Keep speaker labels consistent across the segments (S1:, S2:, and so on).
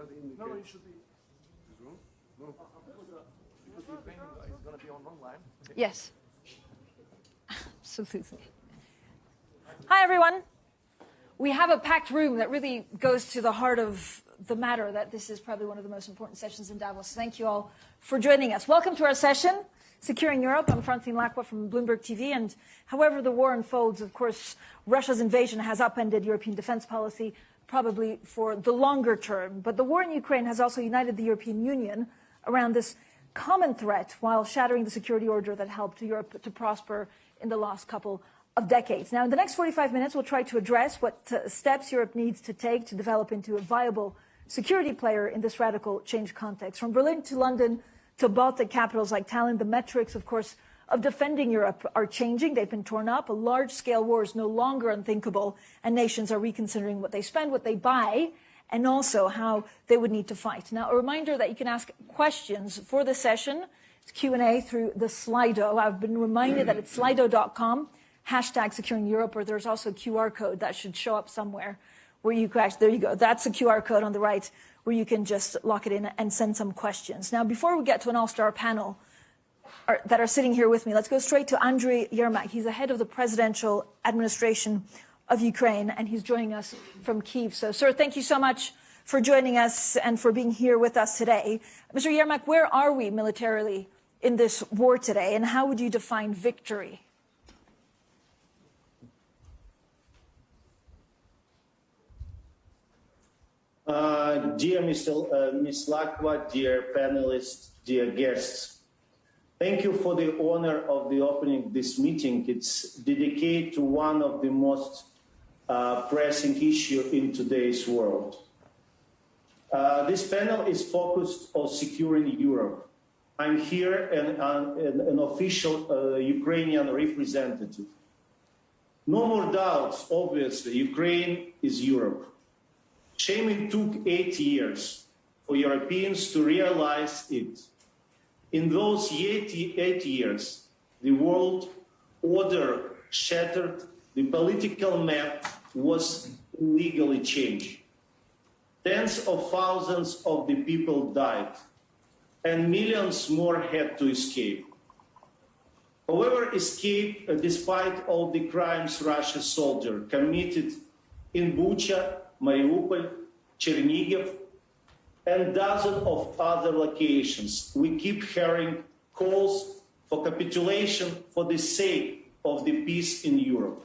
S1: that indicate? No, it should be. This one? No. Because the Ukrainian guy is going to be on online. Okay.
S2: Yes. Absolutely. Hi, everyone. We have a packed room that really goes to the heart of the matter, that this is probably one of the most important sessions in Davos. Thank you all for joining us. Welcome to our session, Securing Europe. I'm Francine Lacqua from Bloomberg TV. And however the war unfolds, of course, Russia's invasion has upended European defense policy, probably for the longer term. But the war in Ukraine has also united the European Union around this common threat while shattering the security order that helped Europe to prosper in the last couple of decades. Now, in the next 45 minutes, we'll try to address what steps Europe needs to take to develop into a viable security player in this radical change context. From Berlin to London to Baltic capitals like Tallinn, the metrics, of course, of defending Europe are changing. They've been torn up. A large-scale war is no longer unthinkable, and nations are reconsidering what they spend, what they buy, and also how they would need to fight. Now, a reminder that you can ask questions for the session. It's Q&A through the Slido. I've been reminded that it's slido.com, hashtag Securing Europe, or there's also a QR code that should show up somewhere where you can actually, there you go. That's a QR code on the right where you can just lock it in and send some questions. Now, before we get to an all-star panel that are sitting here with me, let's go straight to Andriy Yermak. He's the head of the presidential administration of Ukraine, and he's joining us from Kyiv. So, sir, thank you so much for joining us and for being here with us today. Mr. Yermak, where are we militarily in this war today, and how would you define victory?
S3: Dear Ms. Lacqua, dear panelists, dear guests, thank you for the honor of the opening this meeting. It's dedicated to one of the most pressing issues in today's world. This panel is focused on securing Europe. I'm here an official Ukrainian representative. No more doubts, obviously, Ukraine is Europe. Shame it took 8 years for Europeans to realize it. In those 8 years, the world order shattered, the political map was illegally changed. Tens of thousands of the people died, and millions more had to escape. However, escape, despite all the crimes Russia's soldiers committed in Bucha, Mariupol, Chernihiv, and dozens of other locations. We keep hearing calls for capitulation for the sake of the peace in Europe.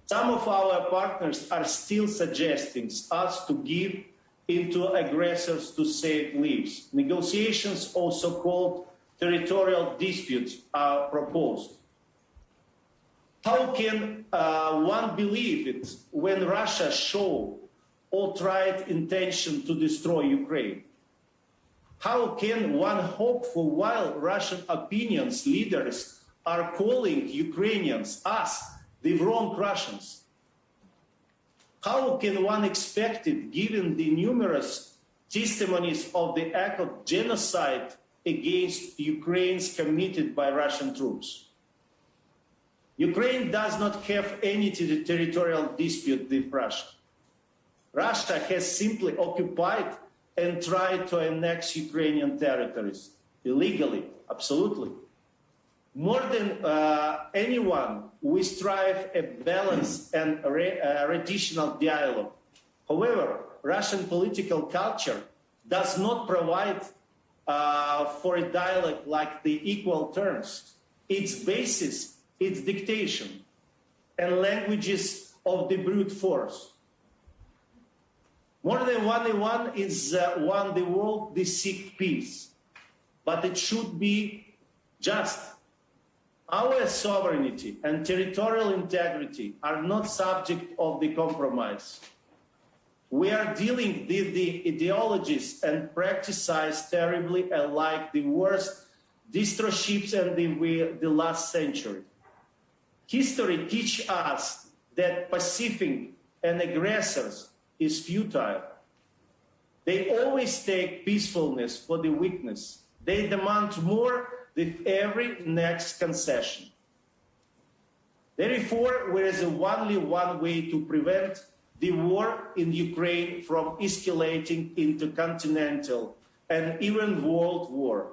S3: Some of our partners are still suggesting us to give into aggressors to save lives. Negotiations, also called territorial disputes, are proposed. How can one believe it when Russia showed outright intention to destroy Ukraine? How can one hope for while Russian opinions leaders are calling Ukrainians, us, the wrong Russians? How can one expect it given the numerous testimonies of the act of genocide against Ukrainians committed by Russian troops? Ukraine does not have any territorial dispute with Russia. Russia has simply occupied and tried to annex Ukrainian territories illegally, absolutely. More than anyone, we strive a balanced and rational dialogue. However, Russian political culture does not provide for a dialogue like the equal terms. Its basis, its dictation, and languages of the brute force. More than one is one the world they seek peace, but it should be just. Our sovereignty and territorial integrity are not subject of the compromise. We are dealing with the ideologies and practices terribly alike the worst dictatorships in the last century. History teaches us that pacifying an aggressor is futile. They always take peacefulness for the weakness. They demand more with every next concession. Therefore, there is only one way to prevent the war in Ukraine from escalating into continental and even world war.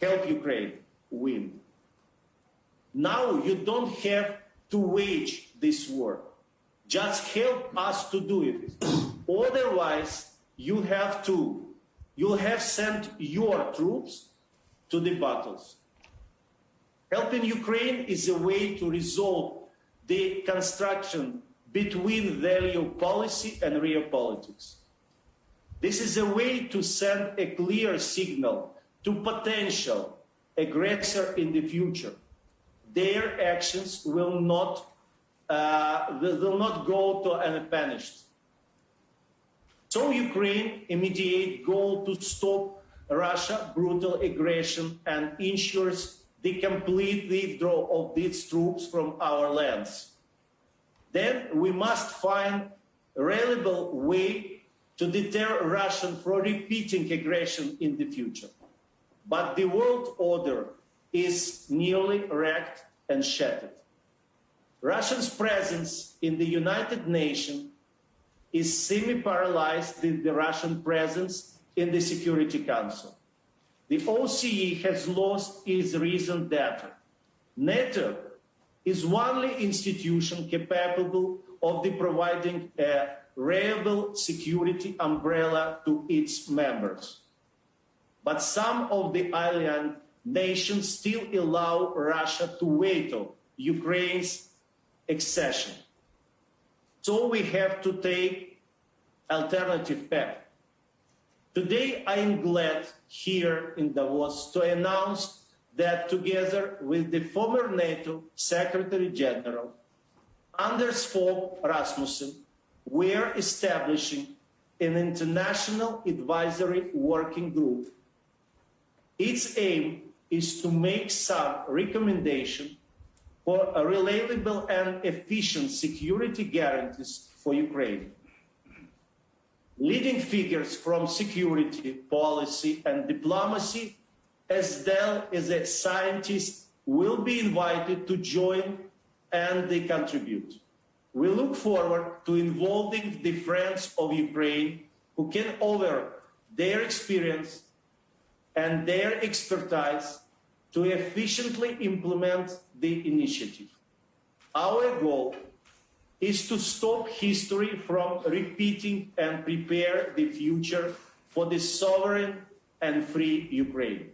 S3: Help Ukraine win. Now you don't have to wage this war. Just help us to do it. Otherwise, you'll have sent your troops to the battles. Helping Ukraine is a way to resolve the construction between value policy and real politics. This is a way to send a clear signal to potential aggressor in the future. Their actions will not go to unpunished. So Ukraine immediate goal to stop Russia brutal aggression and ensures the complete withdrawal of its troops from our lands. Then we must find a reliable way to deter Russia from repeating aggression in the future. But the world order is nearly wrecked and shattered. Russia's presence in the United Nations is semi-paralyzed with the Russian presence in the Security Council. The OSCE has lost its recent data. NATO is only institution capable of providing a reliable security umbrella to its members. But some of the allied nations still allow Russia to veto Ukraine's accession. So we have to take alternative path. Today, I am glad here in Davos to announce that together with the former NATO Secretary General, Anders Fogh Rasmussen, we are establishing an international advisory working group. Its aim is to make some recommendation for a reliable and efficient security guarantees for Ukraine. Leading figures from security, policy, and diplomacy, as well as scientists, will be invited to join and they contribute. We look forward to involving the friends of Ukraine who can offer their experience and their expertise to efficiently implement the initiative. Our goal is to stop history from repeating and prepare the future for the sovereign and free Ukraine.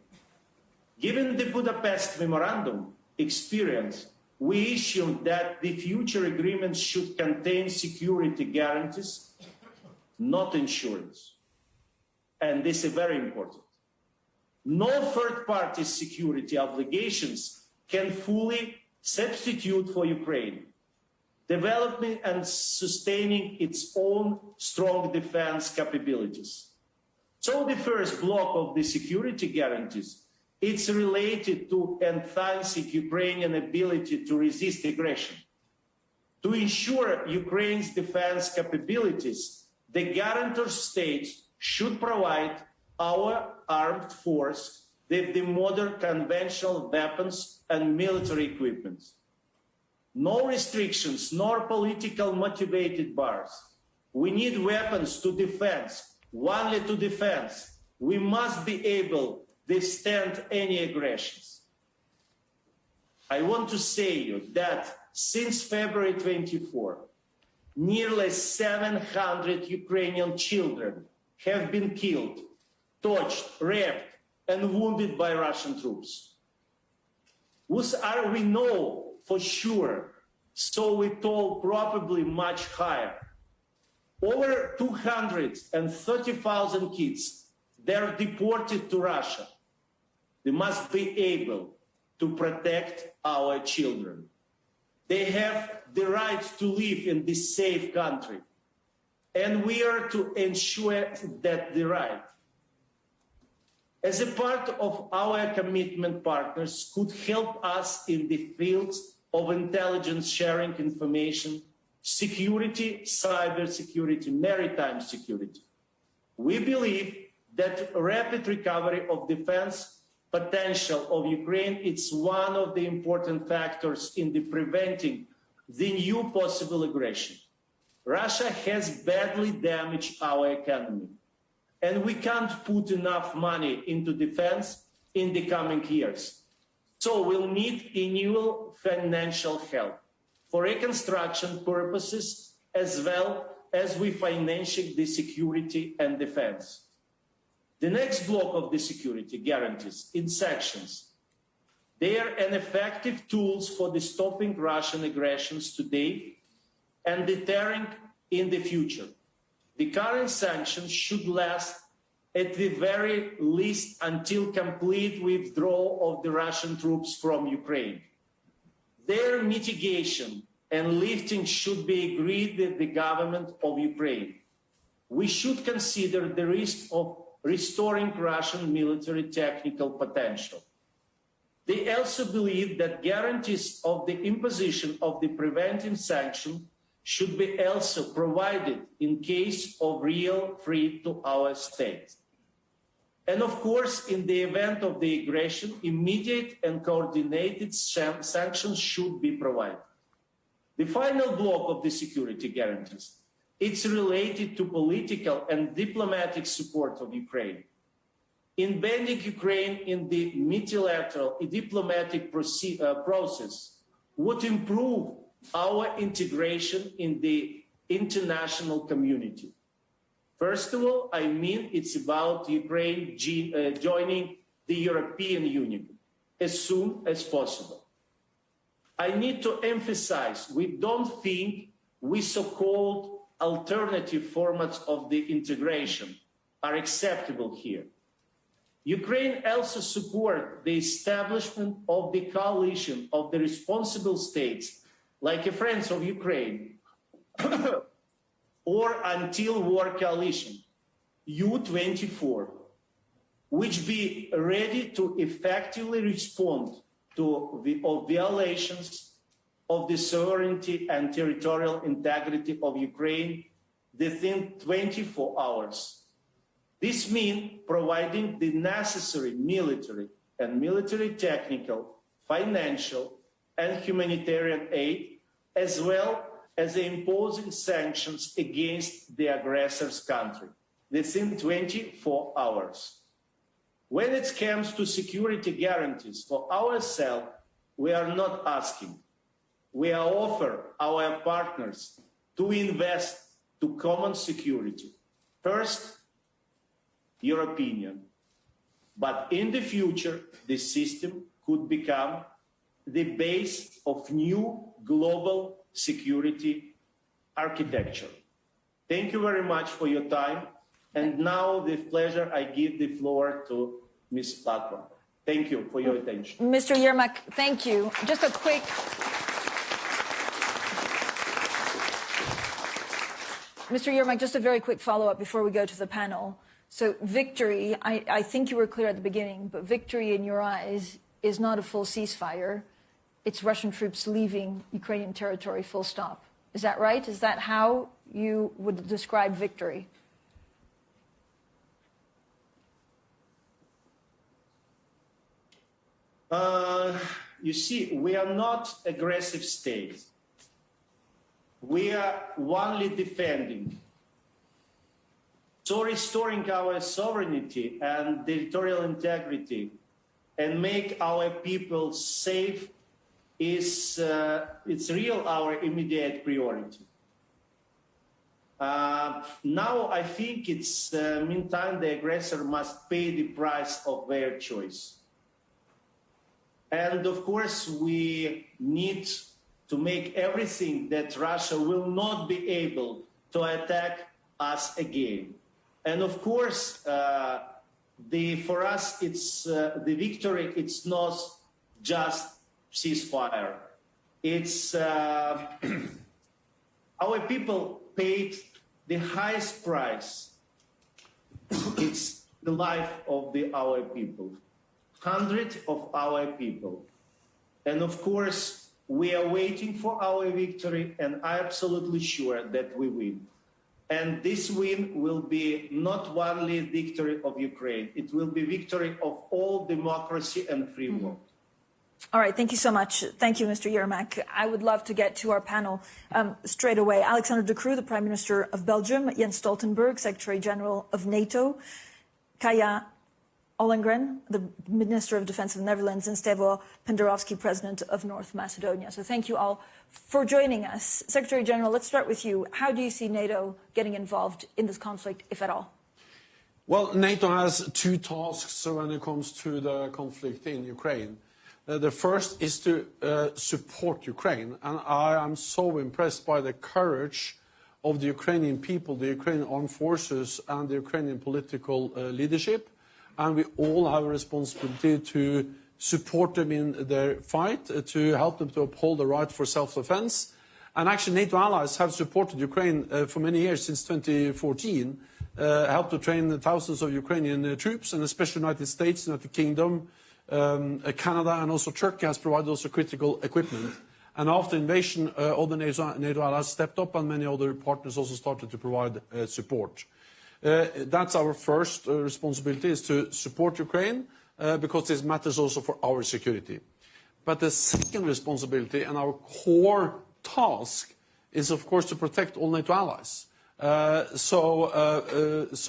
S3: Given the Budapest Memorandum experience, we assume that the future agreements should contain security guarantees, not insurance. And this is very important. No third-party security obligations can fully substitute for Ukraine, developing and sustaining its own strong defense capabilities. So the first block of the security guarantees, it's related to enhancing Ukrainian ability to resist aggression. To ensure Ukraine's defense capabilities, the guarantor states should provide our armed force with the modern conventional weapons and military equipment. No restrictions, nor political motivated bars. We need weapons to defense, only to defense. We must be able to withstand any aggressions. I want to say you that since February 24, nearly 700 Ukrainian children have been killed, tortured, raped, and wounded by Russian troops. Whose are we know for sure, so we told probably much higher. Over 230,000 kids, they're deported to Russia. We must be able to protect our children. They have the right to live in this safe country, and we are to ensure that the right. As a part of our commitment, partners could help us in the fields of intelligence sharing information, security, cybersecurity, maritime security. We believe that rapid recovery of defense potential of Ukraine is one of the important factors in the preventing the new possible aggression. Russia has badly damaged our economy, and we can't put enough money into defense in the coming years. So we'll need annual financial help for reconstruction purposes, as well as we financing the security and defense. The next block of the security guarantees in sanctions. They are an effective tools for the stopping Russian aggressions today and deterring in the future. The current sanctions should last at the very least until complete withdrawal of the Russian troops from Ukraine. Their mitigation and lifting should be agreed with the government of Ukraine. We should consider the risk of restoring Russian military technical potential. They also believe that guarantees of the imposition of the preventive sanction should be also provided in case of real threat to our state. And of course, in the event of the aggression, immediate and coordinated sanctions should be provided. The final block of the security guarantees, it's related to political and diplomatic support of Ukraine. Embedding Ukraine in the multilateral diplomatic process would improve our integration in the international community. First of all, I mean it's about Ukraine joining the European Union as soon as possible. I need to emphasize, we don't think we so-called alternative formats of the integration are acceptable here. Ukraine also supports the establishment of the coalition of the responsible states, like a Friends of Ukraine, or Until War Coalition, U-24, which be ready to effectively respond to the violations of the sovereignty and territorial integrity of Ukraine within 24 hours. This means providing the necessary military and military technical, financial, and humanitarian aid, as well as imposing sanctions against the aggressor's country within 24 hours. When it comes to security guarantees for ourselves, we are not asking. We offer our partners to invest to common security. First, European. But in the future, this system could become the base of new global security architecture. Thank you very much for your time. And now, with pleasure, I give the floor to Ms. Latva. Thank you for your attention.
S2: Mr. Yermak, thank you. Just a quick... Mr. Yermak, just a very quick follow-up before we go to the panel. So victory, I think you were clear at the beginning, but victory in your eyes is not a full ceasefire. It's Russian troops leaving Ukrainian territory, full stop. Is that right? Is that how you would describe victory?
S3: You see, we are not aggressive state. We are only defending. So restoring our sovereignty and territorial integrity and make our people safe is it's real our immediate priority. Now I think it's meantime the aggressor must pay the price of their choice. And of course we need to make everything that Russia will not be able to attack us again. And of course, for us, it's the victory. It's not just ceasefire. It's our people paid the highest price. It's the life of our people, hundreds of our people, and of course, we are waiting for our victory, and I'm absolutely sure that we win. And this win will be not only victory of Ukraine, it will be victory of all democracy and free world.
S2: All right, thank you so much. Thank you, Mr. Yermak. I would love to get to our panel straight away. Alexander De Croo, the Prime Minister of Belgium, Jens Stoltenberg, Secretary General of NATO, Kaya Ollongren, the Minister of Defense of the Netherlands, and Stevo Pendarovsky, President of North Macedonia. So thank you all for joining us. Secretary General, let's start with you. How do you see NATO getting involved in this conflict, if at all?
S4: Well, NATO has two tasks when it comes to the conflict in Ukraine. The first is to support Ukraine, and I am so impressed by the courage of the Ukrainian people, the Ukrainian armed forces, and the Ukrainian political leadership. And we all have a responsibility to support them in their fight, to help them to uphold the right for self-defense. And actually, NATO allies have supported Ukraine for many years, since 2014, helped to train thousands of Ukrainian troops, and especially the United States, United Kingdom, Canada, and also Turkey has provided also critical equipment. And after invasion, all the NATO allies stepped up, and many other partners also started to provide support. That's our first responsibility, is to support Ukraine, because this matters also for our security. But the second responsibility and our core task is, of course, to protect all NATO allies. So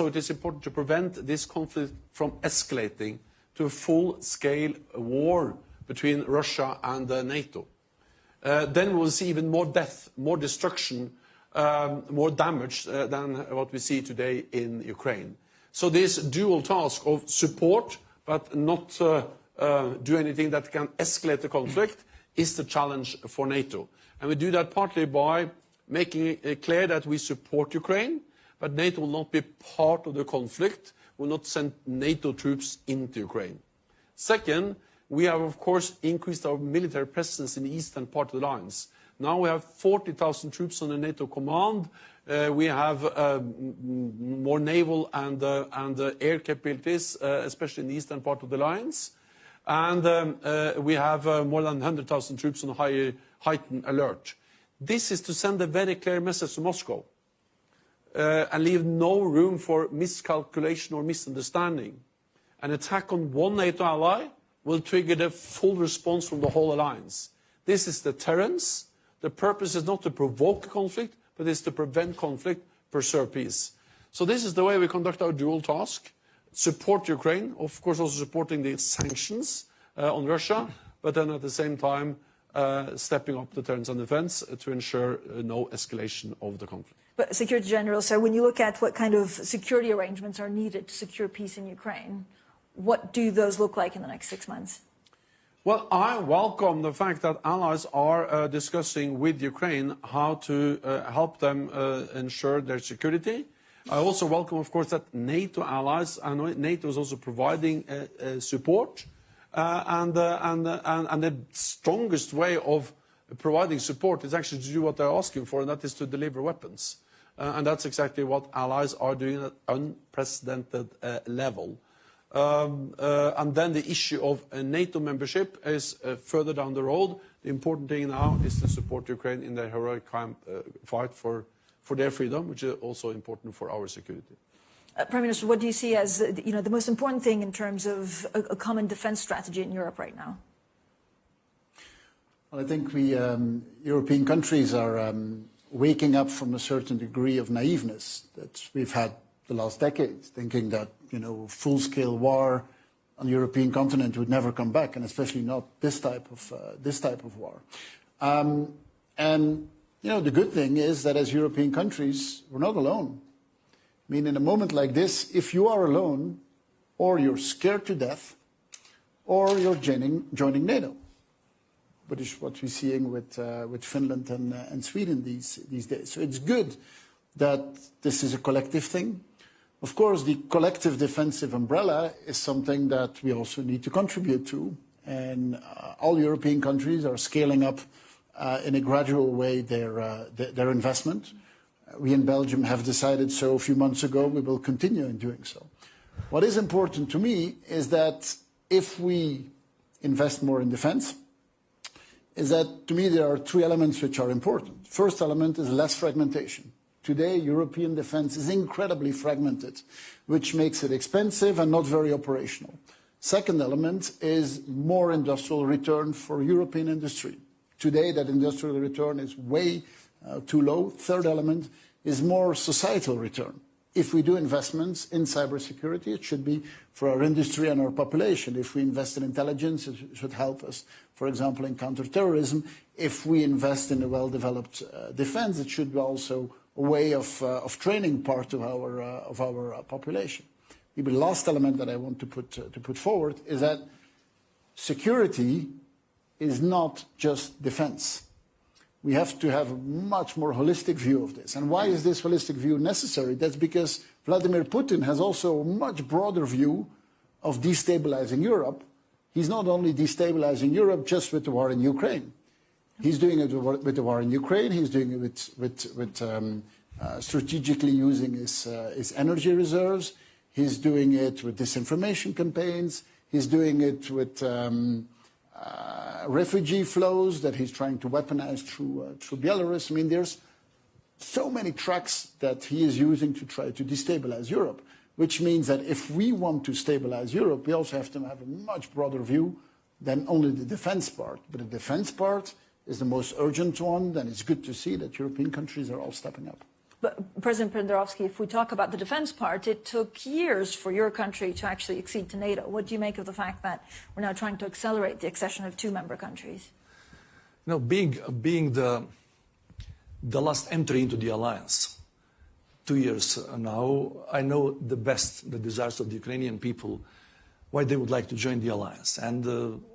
S4: it is important to prevent this conflict from escalating to a full-scale war between Russia and NATO. Then we'll see even more death, more destruction, more damage than what we see today in Ukraine. So this dual task of support, but not do anything that can escalate the conflict, is the challenge for NATO. And we do that partly by making it clear that we support Ukraine, but NATO will not be part of the conflict, will not send NATO troops into Ukraine. Second, we have, of course, increased our military presence in the eastern part of the lines. Now we have 40,000 troops under NATO command. We have more naval and air capabilities, especially in the eastern part of the lines. And we have more than 100,000 troops on heightened alert. This is to send a very clear message to Moscow and leave no room for miscalculation or misunderstanding. An attack on one NATO ally will trigger the full response from the whole alliance. This is deterrence. The purpose is not to provoke conflict, but is to prevent conflict, preserve peace. So this is the way we conduct our dual task. Support Ukraine, of course also supporting the sanctions on Russia, but then at the same time stepping up deterrence and defense to ensure no escalation of the conflict.
S2: But Secretary General, so when you look at what kind of security arrangements are needed to secure peace in Ukraine, what do those look like in the next 6 months?
S4: Well, I welcome the fact that allies are discussing with Ukraine how to help them ensure their security. I also welcome, of course, that NATO allies, and NATO is also providing support. And the strongest way of providing support is actually to do what they're asking for, and that is to deliver weapons. And that's exactly what allies are doing at unprecedented level. And then the issue of NATO membership is further down the road. The important thing now is to support Ukraine in their heroic fight for their freedom, which is also important for our security.
S2: Prime Minister, what do you see as the most important thing in terms of a common defense strategy in Europe right now?
S5: Well, I think we European countries are waking up from a certain degree of naiveness that we've had the last decades, thinking that full-scale war on the European continent would never come back, and especially not this type of war. And the good thing is that as European countries, we're not alone. I mean, in a moment like this, if you are alone, or you're scared to death, or you're joining NATO, which is what we're seeing with Finland and Sweden these days. So it's good that this is a collective thing. Of course, the collective defensive umbrella is something that we also need to contribute to, and all European countries are scaling up in a gradual way their investment. We in Belgium have decided so a few months ago. We will continue in doing so. What is important to me is that if we invest more in defense, is that to me there are three elements which are important. First element is less fragmentation. Today, European defense is incredibly fragmented, which makes it expensive and not very operational. Second element is more industrial return for European industry. Today, that industrial return is way too low. Third element is more societal return. If we do investments in cybersecurity, it should be for our industry and our population. If we invest in intelligence, it should help us, for example, in counterterrorism. If we invest in a well-developed defense, it should be also a way of training part of our population. Maybe the last element that I want to put forward is that security is not just defense. We have to have a much more holistic view of this. And why is this holistic view necessary? That's because Vladimir Putin has also a much broader view of destabilizing Europe. He's not only destabilizing Europe just with the war in Ukraine. He's doing it with the war in Ukraine. He's doing it with strategically using his energy reserves. He's doing it with disinformation campaigns. He's doing it with refugee flows that he's trying to weaponize through Belarus. I mean, there's so many tracks that he is using to try to destabilize Europe, which means that if we want to stabilize Europe, we also have to have a much broader view than only the defense part. But the defense part is the most urgent one, then it's good to see that European countries are all stepping up.
S2: But President Penderovsky, if we talk about the defense part, it took years for your country to actually accede to NATO. What do you make of the fact that we're now trying to accelerate the accession of 2 member countries?
S6: You know, being the last entry into the alliance, 2 years now, I know the desires of the Ukrainian people, why they would like to join the alliance. And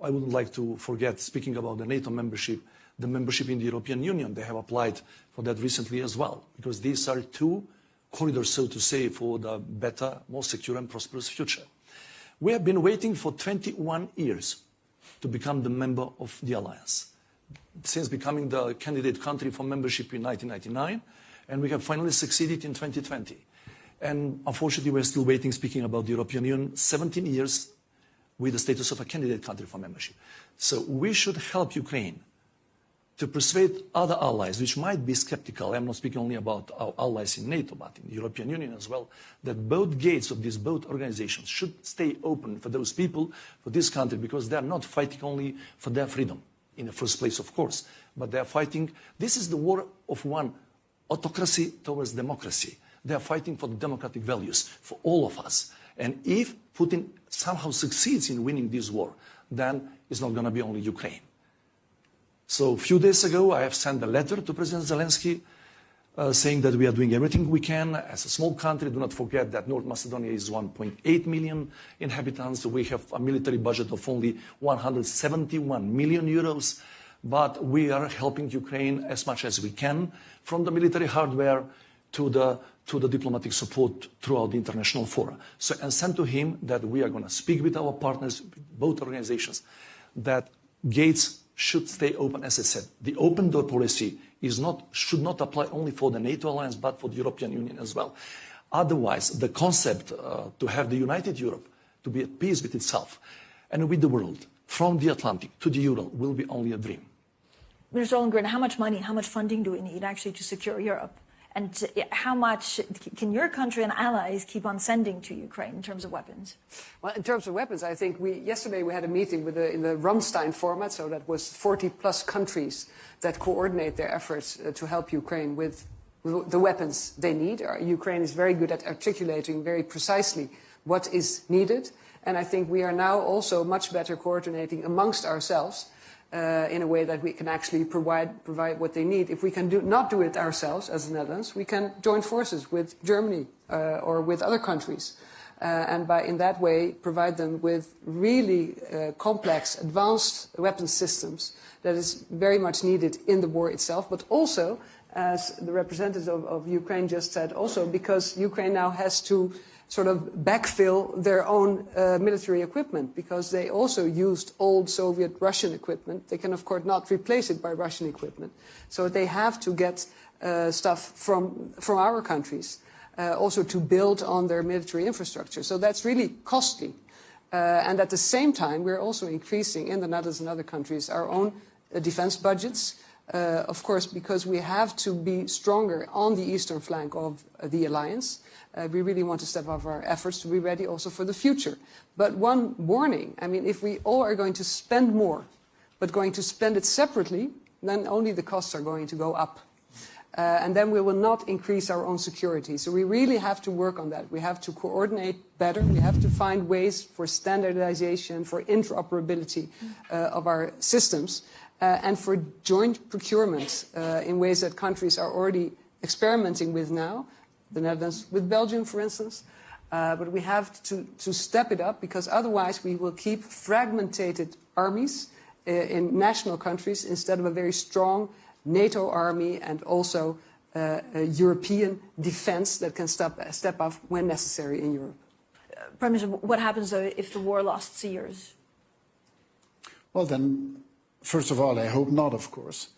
S6: I wouldn't like to forget, speaking about the NATO membership, the membership in the European Union. They have applied for that recently as well, because these are 2 corridors, so to say, for the better, more secure and prosperous future. We have been waiting for 21 years to become the member of the alliance, since becoming the candidate country for membership in 1999, and we have finally succeeded in 2020. And unfortunately, we're still waiting, speaking about the European Union, 17 years with the status of a candidate country for membership. So we should help Ukraine to persuade other allies, which might be skeptical. I'm not speaking only about our allies in NATO, but in the European Union as well, that both gates of these both organizations should stay open for those people, for this country, because they're not fighting only for their freedom, in the first place, of course, but they're fighting, this is the war of one autocracy towards democracy. They're fighting for the democratic values, for all of us. And if Putin somehow succeeds in winning this war, then it's not going to be only Ukraine. So a few days ago, I have sent a letter to President Zelensky saying that we are doing everything we can as a small country. Do not forget that North Macedonia is 1.8 million inhabitants. We have a military budget of only 171 million euros. But we are helping Ukraine as much as we can, from the military hardware to the diplomatic support throughout the international fora. So, and send to him that we are going to speak with our partners, both organizations, that gates should stay open. As I said, the open door policy should not apply only for the NATO alliance, but for the European Union as well. Otherwise, the concept to have the united Europe, to be at peace with itself and with the world, from the Atlantic to the Ural, will be only a dream.
S2: Mr. Stoltenberg, how much money, how much funding do we need actually to secure Europe? And how much can your country and allies keep on sending to Ukraine in terms of weapons?
S7: Well, in terms of weapons, I think yesterday we had a meeting in the Ramstein format, so that was 40-plus countries that coordinate their efforts to help Ukraine with the weapons they need. Ukraine is very good at articulating very precisely what is needed, and I think we are now also much better coordinating amongst ourselves in a way that we can actually provide what they need. If we can not do it ourselves as the Netherlands, we can join forces with Germany or with other countries. And in that way provide them with really complex, advanced weapons systems that is very much needed in the war itself, but also, as the representative of Ukraine just said, also because Ukraine now has to sort of backfill their own military equipment, because they also used old Soviet Russian equipment. They can, of course, not replace it by Russian equipment. So they have to get stuff from our countries, also to build on their military infrastructure. So that's really costly. And at the same time, we're also increasing in the Netherlands and other countries our own defense budgets. of course, because we have to be stronger on the eastern flank of the alliance. We really want to step up our efforts to be ready also for the future. But one warning, I mean, if we all are going to spend more, but going to spend it separately, then only the costs are going to go up. And then we will not increase our own security. So we really have to work on that. We have to coordinate better. We have to find ways for standardization, for interoperability of our systems, and for joint procurement in ways that countries are already experimenting with now. The Netherlands with Belgium, for instance. But we have to step it up, because otherwise we will keep fragmented armies in national countries instead of a very strong NATO army and also a European defense that can step up when necessary in Europe.
S2: Prime Minister, what happens though if the war lasts years?
S5: Well, then, first of all, I hope not, of course.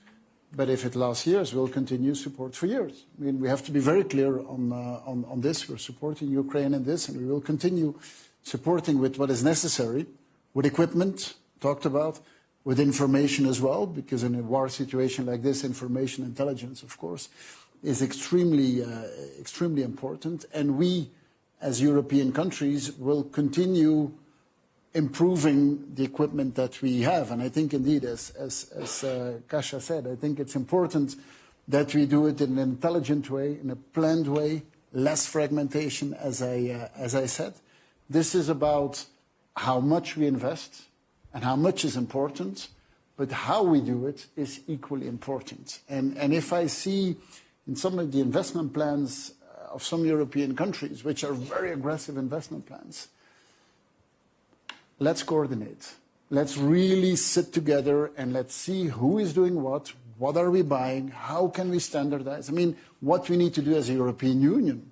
S5: But if it lasts years, we'll continue support for years. I mean, we have to be very clear on this. We're supporting Ukraine in this, and we will continue supporting with what is necessary, with equipment, talked about, with information as well, because in a war situation like this, information intelligence, of course, is extremely important. And we, as European countries, will continue improving the equipment that we have. And I think indeed, as Kasia said, I think it's important that we do it in an intelligent way, in a planned way, less fragmentation, as I said. This is about how much we invest and how much is important, but how we do it is equally important. And if I see in some of the investment plans of some European countries, which are very aggressive investment plans, let's coordinate. Let's really sit together and let's see who is doing what are we buying, how can we standardize. I mean, what we need to do as a European Union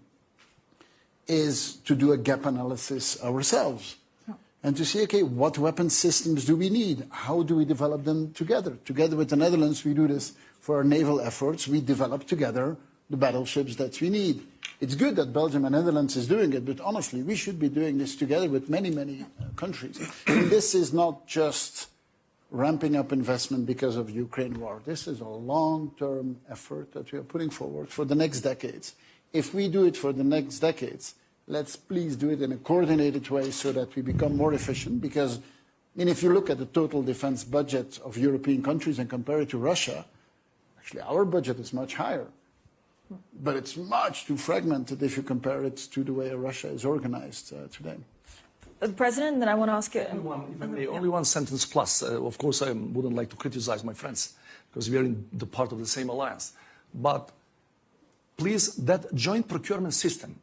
S5: is to do a gap analysis ourselves and to see, okay, what weapon systems do we need? How do we develop them together? Together with the Netherlands, we do this for our naval efforts. We develop together the battleships that we need. It's good that Belgium and Netherlands is doing it, but honestly, we should be doing this together with many, many countries. And this is not just ramping up investment because of the Ukraine war. This is a long-term effort that we are putting forward for the next decades. If we do it for the next decades, let's please do it in a coordinated way so that we become more efficient. Because, I mean, if you look at the total defense budget of European countries and compare it to Russia, actually our budget is much higher. But it's much too fragmented if you compare it to the way Russia is organized today.
S2: The President, then I want to ask you...
S6: Only one sentence plus. Of course, I wouldn't like to criticize my friends, because we are in the part of the same alliance. But please, that joint procurement system,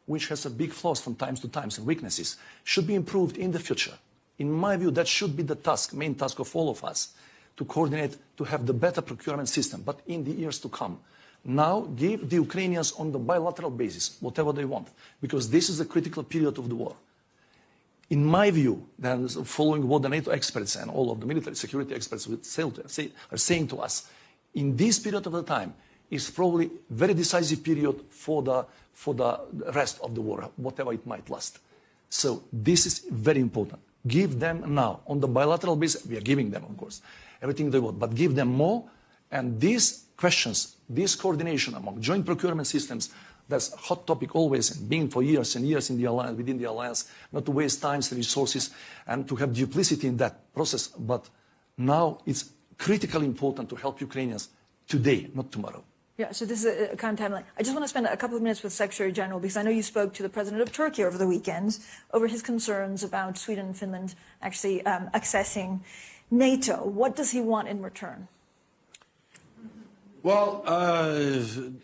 S6: which has a big flaws from time to time and weaknesses, should be improved in the future. In my view, that should be the task, main task of all of us, to coordinate, to have the better procurement system, but in the years to come. Now, give the Ukrainians on the bilateral basis whatever they want, because this is a critical period of the war. In my view, then, following what the NATO experts and all of the military security experts are saying to us, in this period of the time is probably a very decisive period for the rest of the war, whatever it might last. So this is very important. Give them now, on the bilateral basis, we are giving them, of course, everything they want, but give them more, and these questions, this coordination among joint procurement systems, that's a hot topic always, and being for years and years in the alliance, within the alliance, not to waste time and resources and to have duplicity in that process. But now it's critically important to help Ukrainians today, not tomorrow.
S2: Yeah, so this is a kind of timeline. I just want to spend a couple of minutes with Secretary General, because I know you spoke to the President of Turkey over the weekend over his concerns about Sweden and Finland actually accessing NATO. What does he want in return?
S4: Well,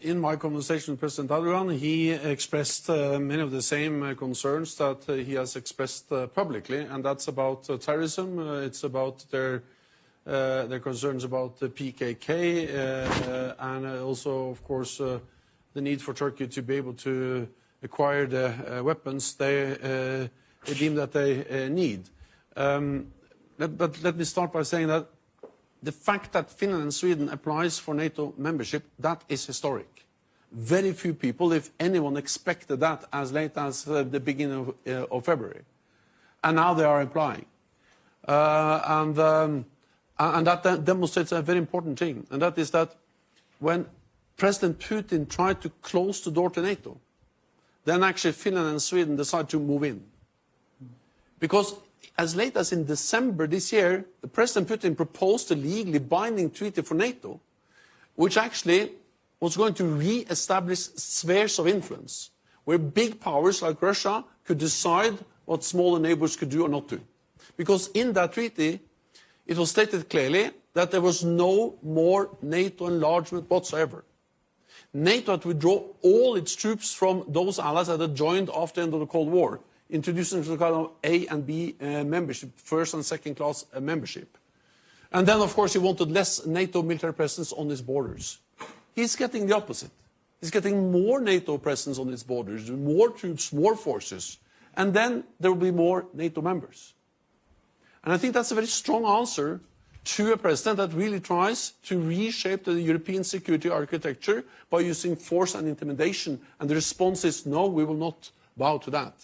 S4: in my conversation with President Erdogan, he expressed many of the same concerns that he has expressed publicly, and that's about terrorism. It's about their concerns about the PKK, and also, of course, the need for Turkey to be able to acquire the weapons they deem that they need. But let me start by saying that the fact that Finland and Sweden applies for NATO membership, that is historic. Very few people, if anyone, expected that as late as the beginning of February. And now they are applying. And that demonstrates a very important thing, and that is that when President Putin tried to close the door to NATO, then actually Finland and Sweden decided to move in. Because as late as in December this year, President Putin proposed a legally binding treaty for NATO, which actually was going to re-establish spheres of influence, where big powers like Russia could decide what smaller neighbors could do or not do. Because in that treaty, it was stated clearly that there was no more NATO enlargement whatsoever. NATO had to withdraw all its troops from those allies that had joined after the end of the Cold War, introducing a kind of A and B membership, first and second class membership. And then, of course, he wanted less NATO military presence on his borders. He's getting the opposite. He's getting more NATO presence on his borders, more troops, more forces. And then there will be more NATO members. And I think that's a very strong answer to a president that really tries to reshape the European security architecture by using force and intimidation. And the response is, no, we will not bow to that.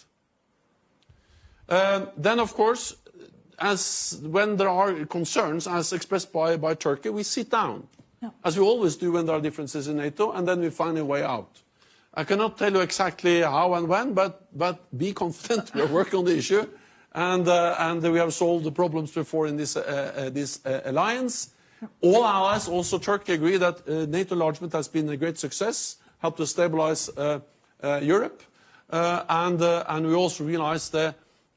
S4: Then, of course, when there are concerns, as expressed by Turkey, we sit down, as we always do when there are differences in NATO, and then we find a way out. I cannot tell you exactly how and when, but be confident we are working on the issue. And we have solved the problems before in this alliance. All allies, also Turkey, agree that NATO enlargement has been a great success, helped to stabilize Europe. And we also realize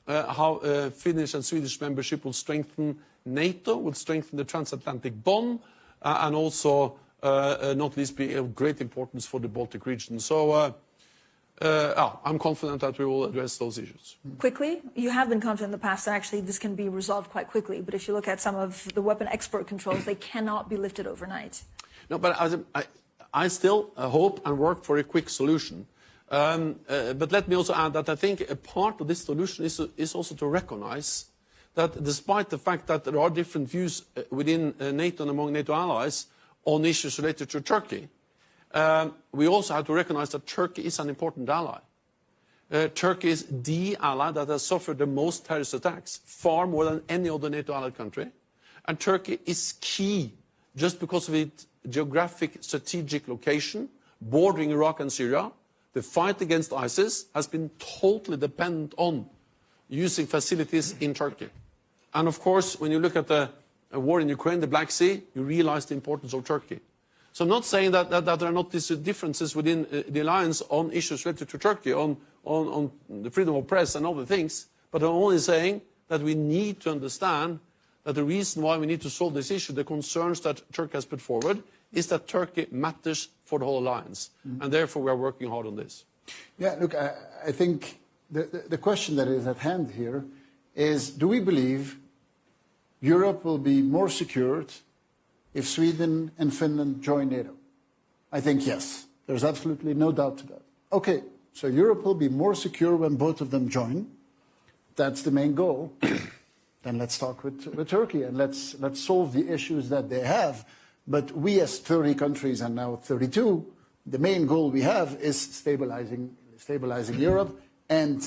S4: how Finnish and Swedish membership will strengthen NATO, will strengthen the transatlantic bond, and also, not least, be of great importance for the Baltic region. So I'm confident that we will address those issues.
S2: Quickly, you have been confident in the past that actually this can be resolved quite quickly. But if you look at some of the weapon export controls, they cannot be lifted overnight.
S4: No, but I still hope and work for a quick solution. But let me also add that I think a part of this solution is also to recognize that despite the fact that there are different views within NATO and among NATO allies on issues related to Turkey, we also have to recognize that Turkey is an important ally. Turkey is the ally that has suffered the most terrorist attacks, far more than any other NATO allied country. And Turkey is key just because of its geographic strategic location, bordering Iraq and Syria. The fight against ISIS has been totally dependent on using facilities in Turkey. And of course, when you look at the war in Ukraine, the Black Sea, you realize the importance of Turkey. So I'm not saying that there are not these differences within the alliance on issues related to Turkey, on the freedom of press and other things, but I'm only saying that we need to understand that the reason why we need to solve this issue, the concerns that Turkey has put forward, is that Turkey matters for the whole alliance. And therefore we are working hard on this.
S5: Yeah, look, I think the question that is at hand here is, do we believe Europe will be more secured if Sweden and Finland join NATO? I think yes. There's absolutely no doubt to that. Okay, so Europe will be more secure when both of them join. That's the main goal. Then let's talk with Turkey and let's solve the issues that they have. But we as 30 countries and now 32, the main goal we have is stabilizing Europe, and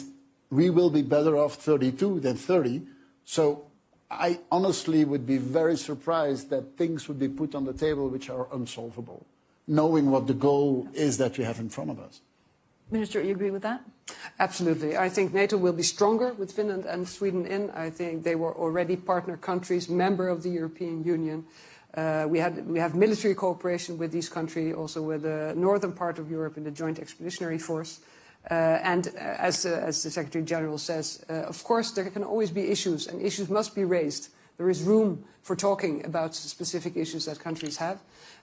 S5: we will be better off 32 than 30. So I honestly would be very surprised that things would be put on the table which are unsolvable, knowing what the goal is that we have in front of us.
S2: Minister, you agree with that?
S7: Absolutely. I think NATO will be stronger with Finland and Sweden in. I think they were already partner countries, member of the European Union. We have military cooperation with these countries, also with the northern part of Europe in the Joint Expeditionary Force. And as the Secretary General says, of course there can always be issues, and issues must be raised. There is room for talking about specific issues that countries have.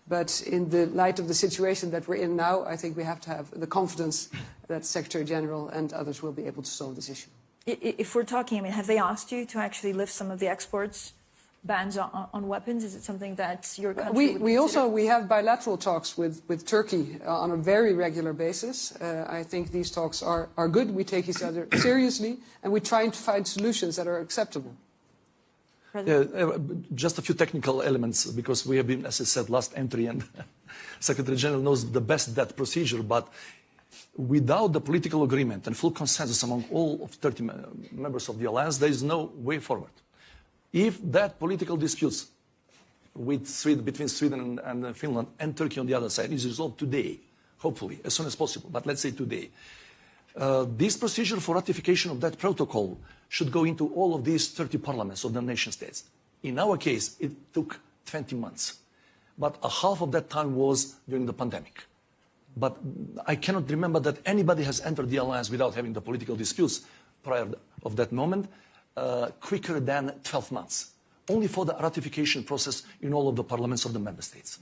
S7: But in the light of the situation that we're in now, I think we have to have the confidence that Secretary General and others will be able to solve this issue.
S2: If we're talking, I mean, have they asked you to actually lift some of the exports bans on weapons? Is it something that your country would consider?
S7: We have bilateral talks with Turkey on a very regular basis. I think these talks are good. We take each other seriously, and we try to find solutions that are acceptable.
S6: Just a few technical elements, because we have been, as I said, last entry, and Secretary General knows the best that procedure, but without the political agreement and full consensus among all of 30 members of the alliance, there is no way forward. If that political disputes with between Sweden and Finland and Turkey on the other side is resolved today, hopefully, as soon as possible, but let's say today. This procedure for ratification of that protocol should go into all of these 30 parliaments of the nation states. In our case, it took 20 months, but a half of that time was during the pandemic. But I cannot remember that anybody has entered the alliance without having the political disputes prior of that moment, quicker than 12 months, only for the ratification process in all of the parliaments of the member states.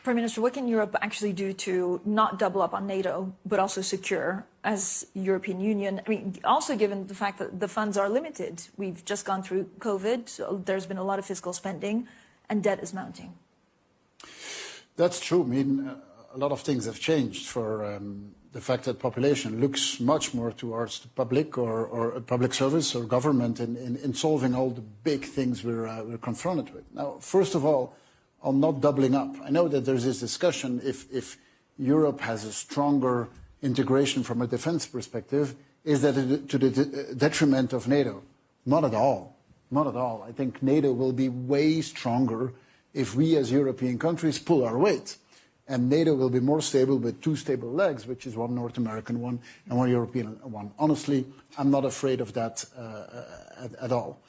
S2: Prime Minister, what can Europe actually do to not double up on NATO, but also secure as European Union? I mean, also given the fact that the funds are limited. We've just gone through COVID, so there's been a lot of fiscal spending, and debt is mounting.
S5: That's true. I mean, a lot of things have changed for the fact that population looks much more towards the public or public service or government in solving all the big things we're confronted with. Now, first of all, on not doubling up. I know that there's this discussion if Europe has a stronger integration from a defense perspective, is that to the detriment of NATO? Not at all. Not at all. I think NATO will be way stronger if we as European countries pull our weight. And NATO will be more stable with two stable legs, which is one North American one and one European one. Honestly, I'm not afraid of that at all.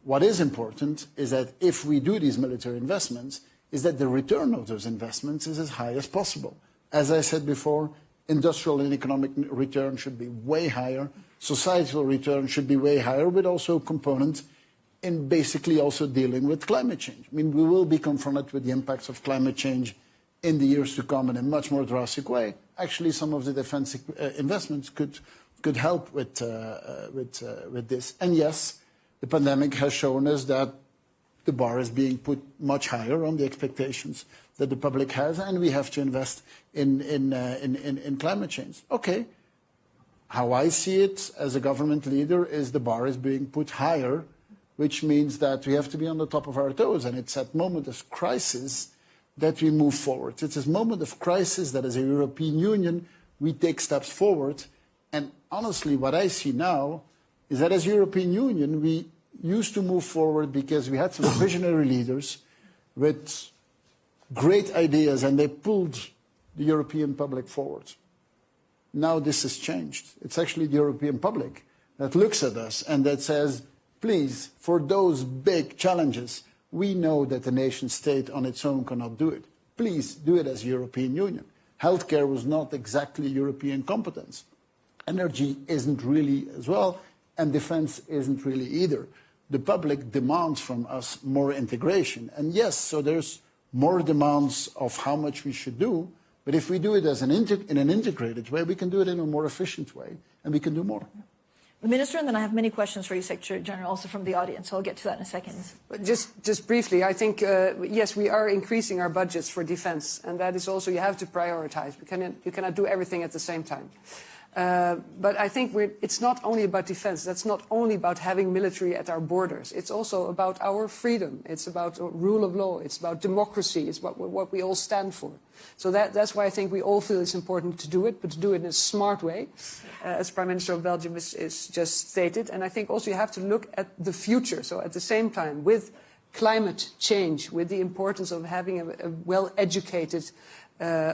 S5: What is important is that if we do these military investments, is that the return of those investments is as high as possible. As I said before, industrial and economic return should be way higher. Societal return should be way higher, with also a component in basically also dealing with climate change. I mean, we will be confronted with the impacts of climate change in the years to come in a much more drastic way. Actually, some of the defense investments could help with this. And yes, the pandemic has shown us that the bar is being put much higher on the expectations that the public has, and we have to invest in climate change. Okay, how I see it as a government leader is the bar is being put higher, which means that we have to be on the top of our toes, and it's at moment of crisis that we move forward. It's a moment of crisis that as a European Union, we take steps forward. And honestly, what I see now is that as European Union, we used to move forward because we had some visionary leaders with great ideas, and they pulled the European public forward. Now this has changed. It's actually the European public that looks at us and that says, please, for those big challenges, we know that the nation state on its own cannot do it. Please do it as European Union. Healthcare was not exactly European competence. Energy isn't really as well, and defense isn't really either. The public demands from us more integration. And yes, so there's more demands of how much we should do, but if we do it as in an integrated way, we can do it in a more efficient way, and we can do more.
S2: Minister, and then I have many questions for you, Secretary General, also from the audience, so I'll get to that in a second.
S7: But just briefly, I think, yes, we are increasing our budgets for defense, and that is also, you have to prioritize. You cannot do everything at the same time. But I think it's not only about defense. That's not only about having military at our borders. It's also about our freedom. It's about rule of law. It's about democracy. It's what we all stand for. So that's why I think we all feel it's important to do it, but to do it in a smart way, as Prime Minister of Belgium is just stated. And I think also you have to look at the future. So at the same time, with climate change, with the importance of having a well-educated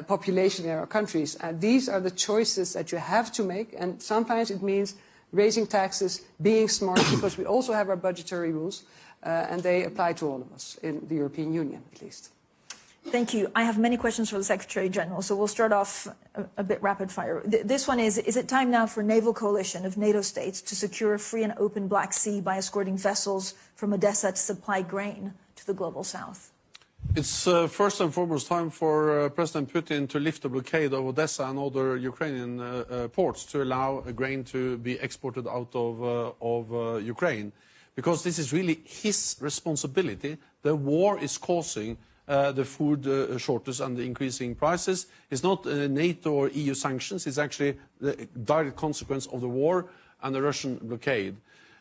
S7: population in our countries. These are the choices that you have to make, and sometimes it means raising taxes, being smart, because we also have our budgetary rules, and they apply to all of us in the European Union, at least.
S2: Thank you. I have many questions for the Secretary General, so we'll start off a bit rapid fire. This one is it time now for a naval coalition of NATO states to secure a free and open Black Sea by escorting vessels from Odessa to supply grain to the global south?
S4: It's first and foremost time for President Putin to lift the blockade of Odessa and other Ukrainian ports to allow grain to be exported out of Ukraine, because this is really his responsibility. The war is causing the food shortage and the increasing prices. It's not NATO or EU sanctions. It's actually the direct consequence of the war and the Russian blockade.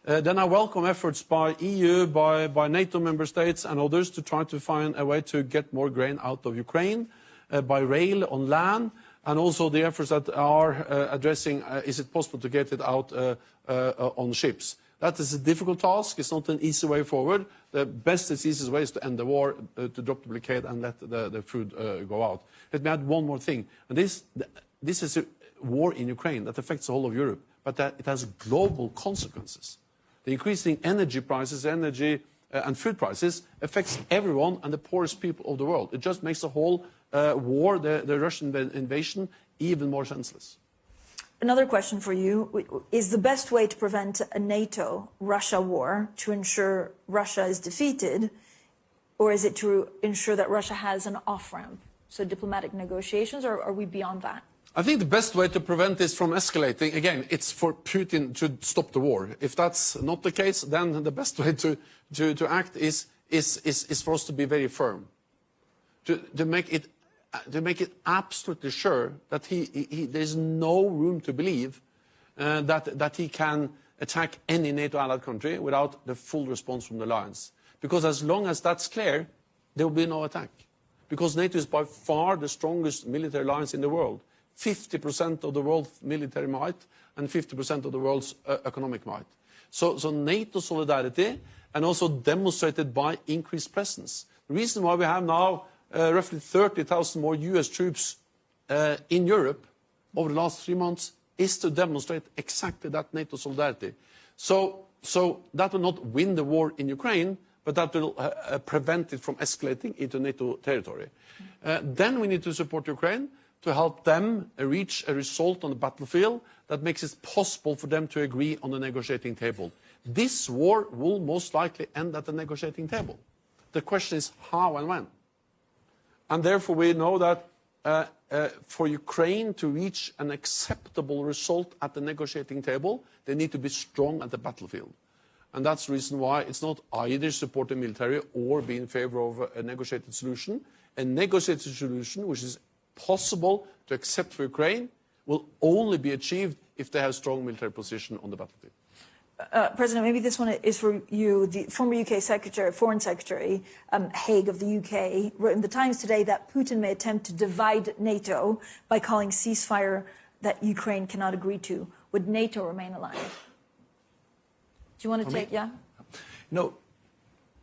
S4: Then I welcome efforts by EU, by NATO member states and others to try to find a way to get more grain out of Ukraine by rail, on land, and also the efforts that are addressing is it possible to get it out on ships. That is a difficult task. It's not an easy way forward. The best and easiest way is to end the war, to drop the blockade and let the food go out. Let me add one more thing. And this is a war in Ukraine that affects the whole of Europe, but that it has global consequences. The increasing energy prices, and food prices affects everyone and the poorest people of the world. It just makes the whole war, the Russian invasion, even more senseless.
S2: Another question for you. Is the best way to prevent a NATO-Russia war to ensure Russia is defeated, or is it to ensure that Russia has an off-ramp? So diplomatic negotiations, or are we beyond that?
S4: I think the best way to prevent this from escalating, again, it's for Putin to stop the war. If that's not the case, then the best way to act is for us to be very firm, to make it absolutely sure that there's no room to believe that he can attack any NATO allied country without the full response from the alliance. Because as long as that's clear, there will be no attack. Because NATO is by far the strongest military alliance in the world. 50% of the world's military might and 50% of the world's economic might. So NATO solidarity, and also demonstrated by increased presence. The reason why we have now roughly 30,000 more US troops in Europe over the last 3 months is to demonstrate exactly that NATO solidarity. So that will not win the war in Ukraine, but that will prevent it from escalating into NATO territory. Then we need to support Ukraine to help them reach a result on the battlefield that makes it possible for them to agree on the negotiating table. This war will most likely end at the negotiating table. The question is how and when. And therefore we know that for Ukraine to reach an acceptable result at the negotiating table, they need to be strong at the battlefield. And that's the reason why it's not either support the military or be in favor of a negotiated solution. A negotiated solution, which is possible to accept for Ukraine, will only be achieved if they have a strong military position on the battlefield.
S2: President, maybe this one is for you. The former UK Foreign Secretary Haig of the UK wrote in the Times today that Putin may attempt to divide NATO by calling ceasefire that Ukraine cannot agree to. Would NATO remain alive? Do you want to take, yeah?
S6: No,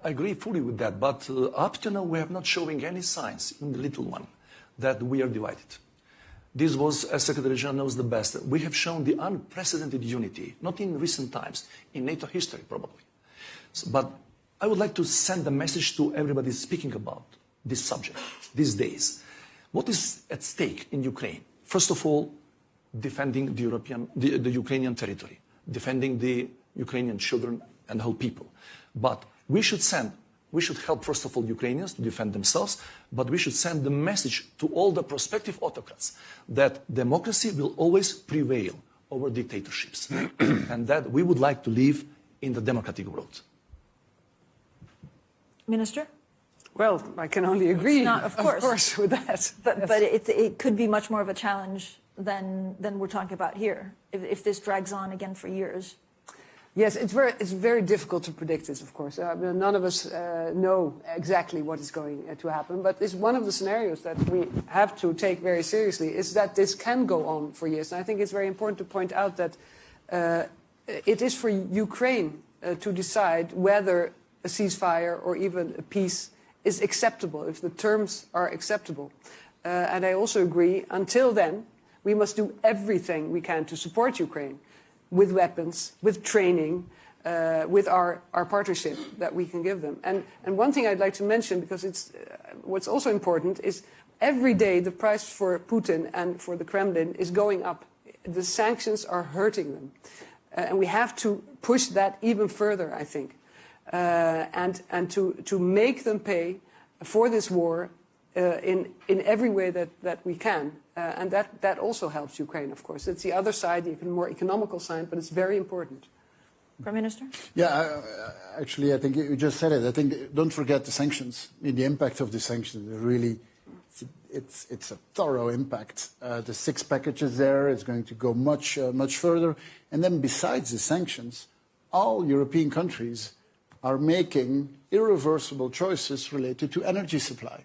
S6: I agree fully with that, but up to now we have not showing any signs, even the little one, that we are divided. This was, as Secretary General knows the best, we have shown the unprecedented unity, not in recent times, in NATO history probably. But I would like to send a message to everybody speaking about this subject these days. What is at stake in Ukraine? First of all, defending the Ukrainian territory, defending the Ukrainian children and whole people. But we should help, first of all, Ukrainians to defend themselves, but we should send the message to all the prospective autocrats that democracy will always prevail over dictatorships and that we would like to live in the democratic world.
S2: Minister?
S7: Well, I can only agree,
S2: of course,
S7: with that.
S2: But it could be much more of a challenge than we're talking about here, if this drags on again for years.
S7: Yes, it's very difficult to predict this, of course. None of us know exactly what is going to happen, but it's one of the scenarios that we have to take very seriously, is that this can go on for years. And I think it's very important to point out that it is for Ukraine to decide whether a ceasefire or even a peace is acceptable, if the terms are acceptable. And I also agree, until then, we must do everything we can to support Ukraine, with weapons, with training, with our partnership that we can give them. And one thing I'd like to mention, because it's what's also important, is every day the price for Putin and for the Kremlin is going up. The sanctions are hurting them. And we have to push that even further, I think, and to make them pay for this war in every way that we can. And that also helps Ukraine, of course. It's the other side, the more economical side, but it's very important.
S2: Prime Minister?
S5: Yeah, actually, I think you just said it. I think, don't forget the sanctions. I mean, the impact of the sanctions, really, it's a thorough impact. The 6 packages there is going to go much further. And then besides the sanctions, all European countries are making irreversible choices related to energy supply.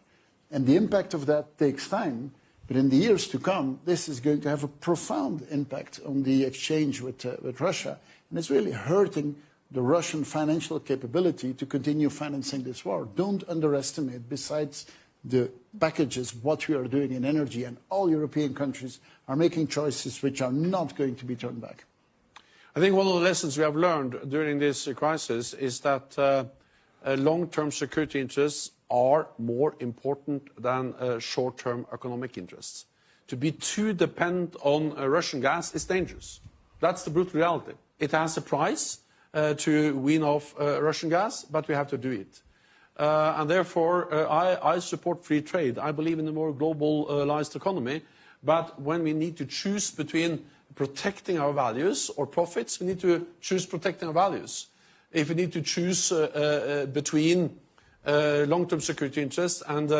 S5: And the impact of that takes time. But in the years to come, this is going to have a profound impact on the exchange with Russia. And it's really hurting the Russian financial capability to continue financing this war. Don't underestimate, besides the packages, what we are doing in energy, and all European countries are making choices which are not going to be turned back.
S4: I think one of the lessons we have learned during this crisis is that long-term security interests are more important than short-term economic interests. To be too dependent on Russian gas is dangerous. That's the brutal reality. It has a price to wean off Russian gas, but we have to do it. And therefore, I support free trade. I believe in a more globalized economy. But when we need to choose between protecting our values or profits, we need to choose protecting our values. If we need to choose between long-term security interests and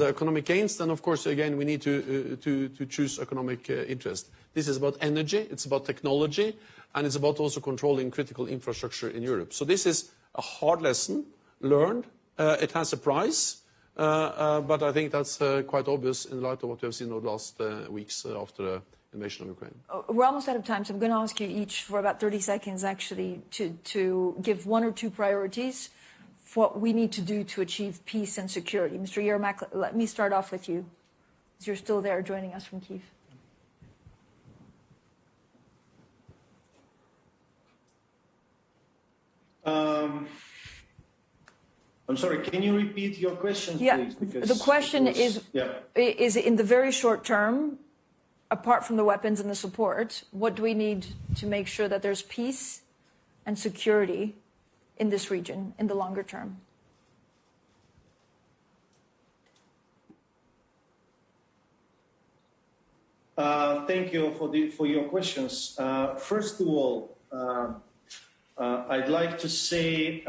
S4: economic gains, then of course again we need to choose economic interest. This is about energy, it's about technology, and it's about also controlling critical infrastructure in Europe. So this is a hard lesson learned. It has a price, but I think that's quite obvious in light of what we have seen over the last weeks after the invasion of Ukraine.
S2: We're almost out of time, so I'm going to ask you each for about 30 seconds actually to give one or two priorities for what we need to do to achieve peace and security. Mr. Yermak, let me start off with you, as you're still there joining us from Kyiv.
S3: I'm sorry, can you repeat your question, please?
S2: Because the question is in the very short term, apart from the weapons and the support, what do we need to make sure that there's peace and security in this region in the longer term?
S3: Thank you for your questions. First of all, I'd like to say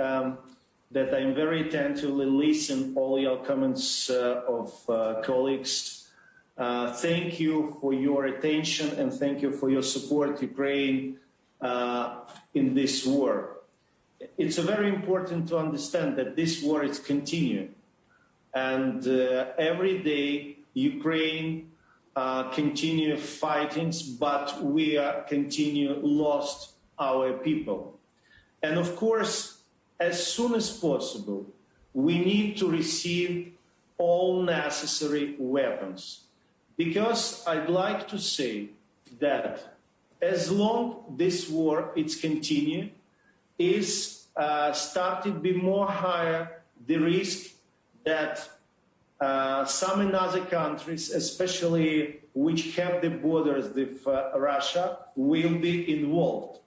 S3: that I'm very attentively listen all your comments of colleagues. Thank you for your attention and thank you for your support, Ukraine, in this war. It's very important to understand that this war is continuing, and every day Ukraine continue fighting, but we continue lost our people. And of course, as soon as possible, we need to receive all necessary weapons. Because I'd like to say that as long this war is continue, is started to be more higher the risk that some in other countries, especially which have the borders with Russia, will be involved.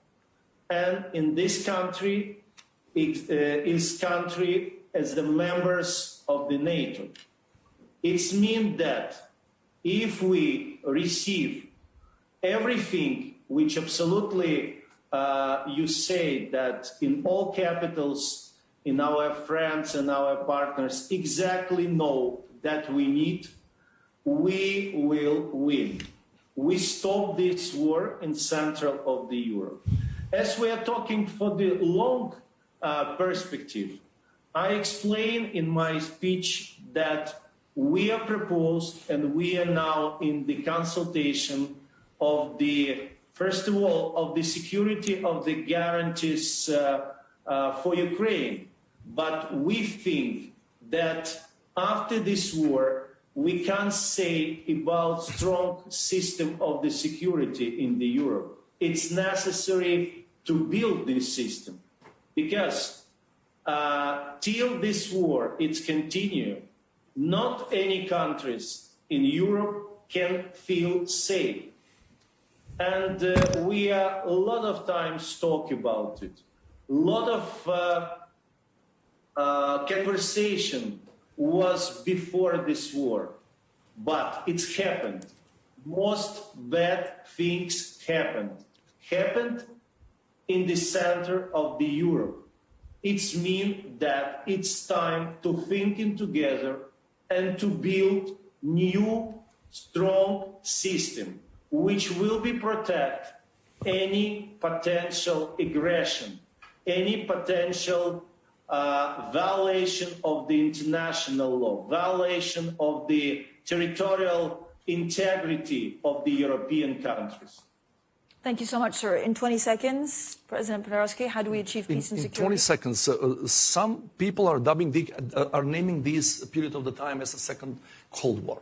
S3: And in this country, is country as the members of the NATO. It means that if we receive everything which absolutely you say that in all capitals, in our friends and our partners exactly know that we need, we will win. We stop this war in central of the Europe. As we are talking for the long perspective, I explained in my speech that we are proposed and we are now in the consultation of the, first of all, of the security of the guarantees for Ukraine. But we think that after this war, we can't say about strong system of the security in the Europe. It's necessary to build this system because till this war it's continue, not any countries in Europe can feel safe. And we are a lot of times talk about it. A lot of conversation was before this war, but it's happened. Most bad things happened in the center of the Europe. It means that it's time to thinking together and to build new strong system which will be protect any potential aggression, any potential violation of the international law, violation of the territorial integrity of the European countries.
S2: Thank you so much, sir. In 20 seconds, President Podolsky, how do we achieve peace and security?
S6: In 20 seconds, some people are naming this period of the time as a second Cold War.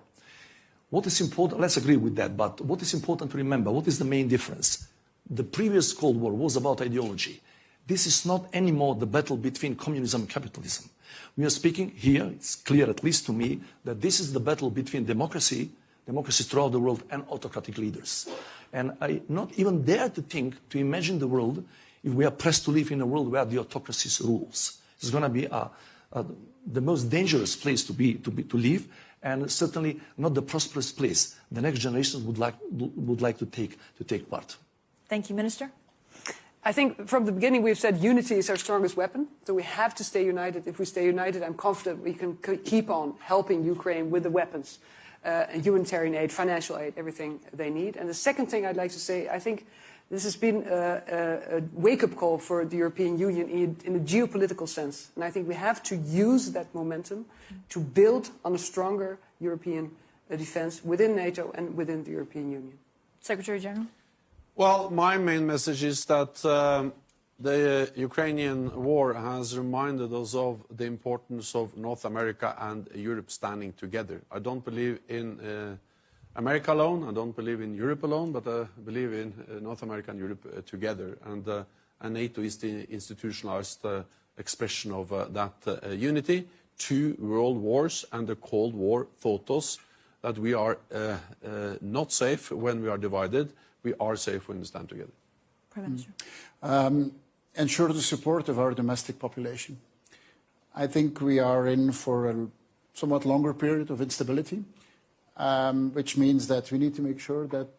S6: What is important, let's agree with that, but what is important to remember, what is the main difference? The previous Cold War was about ideology. This is not anymore the battle between communism and capitalism. We are speaking here, it's clear at least to me, that this is the battle between democracy throughout the world, and autocratic leaders. And I not even dare to think, to imagine the world, if we are pressed to live in a world where the autocracy rules. It's going to be the most dangerous place to live, and certainly not the prosperous place the next generations would like to take part.
S2: Thank you, Minister.
S7: I think from the beginning we've said unity is our strongest weapon, so we have to stay united. If we stay united, I'm confident we can keep on helping Ukraine with the weapons, humanitarian aid, financial aid, everything they need. And the second thing I'd like to say, I think this has been a wake-up call for the European Union in a geopolitical sense. And I think we have to use that momentum to build on a stronger European defense within NATO and within the European Union.
S2: Secretary General?
S4: Well, my main message is that the Ukrainian war has reminded us of the importance of North America and Europe standing together. I don't believe in America alone, I don't believe in Europe alone, but I believe in North America and Europe together. And NATO is the institutionalized expression of that unity. 2 world wars and the Cold War taught us that we are not safe when we are divided. We are safe when we stand together.
S2: Prime Minister.
S5: Ensure the support of our domestic population. I think we are in for a somewhat longer period of instability, which means that we need to make sure that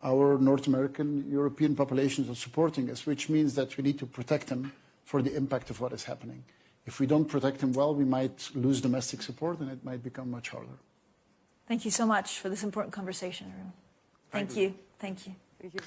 S5: our North American, European populations are supporting us, which means that we need to protect them for the impact of what is happening. If we don't protect them well, we might lose domestic support and it might become much harder.
S2: Thank you so much for this important conversation, everyone. Thank you. Thank you.
S7: Thank you.